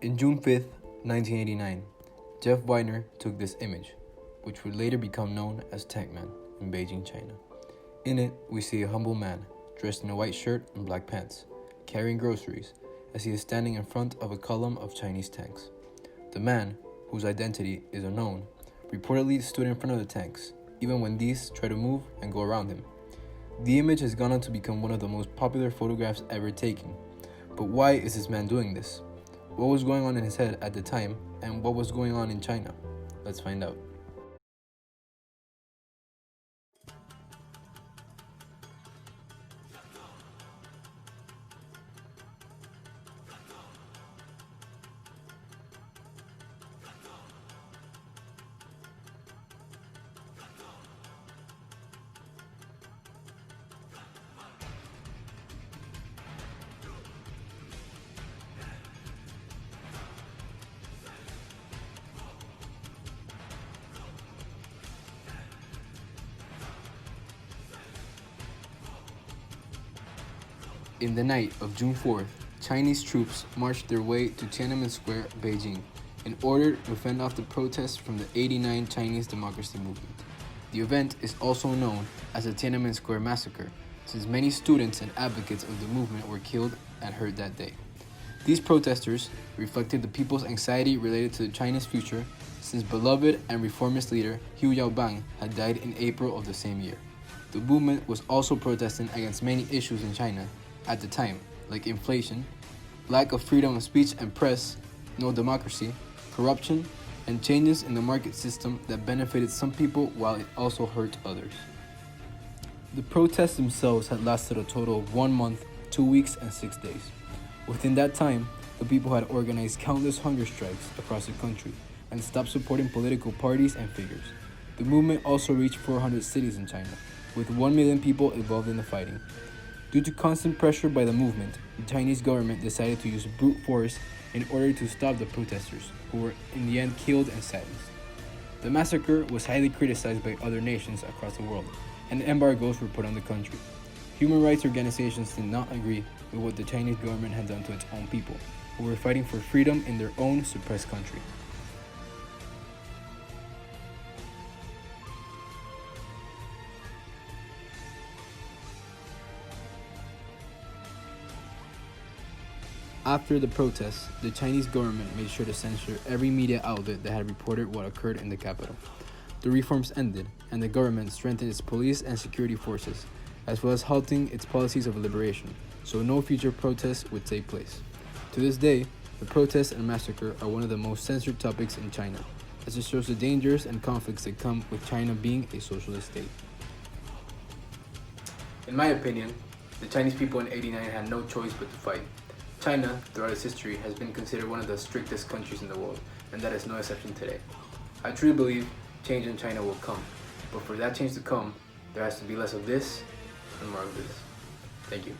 In June 5th, 1989, Jeff Weiner took this image, which would later become known as Tianamen in Beijing, China. In it, we see a humble man, dressed in a white shirt and black pants, carrying groceries, as he is standing in front of a column of Chinese tanks. The man, whose identity is unknown, reportedly stood in front of the tanks, even when these try to move and go around him. The image has gone on to become one of the most popular photographs ever taken. But why is this man doing this? What was going on in his head at the time, and what was going on in China? Let's find out. In the night of June 4th, Chinese troops marched their way to Tianamen Square, Beijing, in order to fend off the protests from the '89 Chinese democracy movement. The event is also known as the Tiananmen Square Massacre, since many students and advocates of the movement were killed and hurt that day. These protesters reflected the people's anxiety related to China's future, since beloved and reformist leader Hu Yaobang had died in April of the same year. The movement was also protesting against many issues in China at the time, like inflation, lack of freedom of speech and press, no democracy, corruption, and changes in the market system that benefited some people while it also hurt others. The protests themselves had lasted a total of 1 month, 2 weeks, and 6 days. Within that time, the people had organized countless hunger strikes across the country and stopped supporting political parties and figures. The movement also reached 400 cities in China, with 1 million people involved in the fighting. Due to constant pressure by the movement, the Chinese government decided to use brute force in order to stop the protesters, who were in the end killed and silenced. The massacre was highly criticized by other nations across the world, and embargoes were put on the country. Human rights organizations did not agree with what the Chinese government had done to its own people, who were fighting for freedom in their own suppressed country. After the protests, the Chinese government made sure to censor every media outlet that had reported what occurred in the capital. The reforms ended, and the government strengthened its police and security forces, as well as halting its policies of liberation, so no future protests would take place. To this day, the protests and massacre are one of the most censored topics in China, as it shows the dangers and conflicts that come with China being a socialist state. In my opinion, the Chinese people in '89 had no choice but to fight. China, throughout its history, has been considered one of the strictest countries in the world, and that is no exception today. I truly believe change in China will come, but for that change to come, there has to be less of this and more of this. Thank you.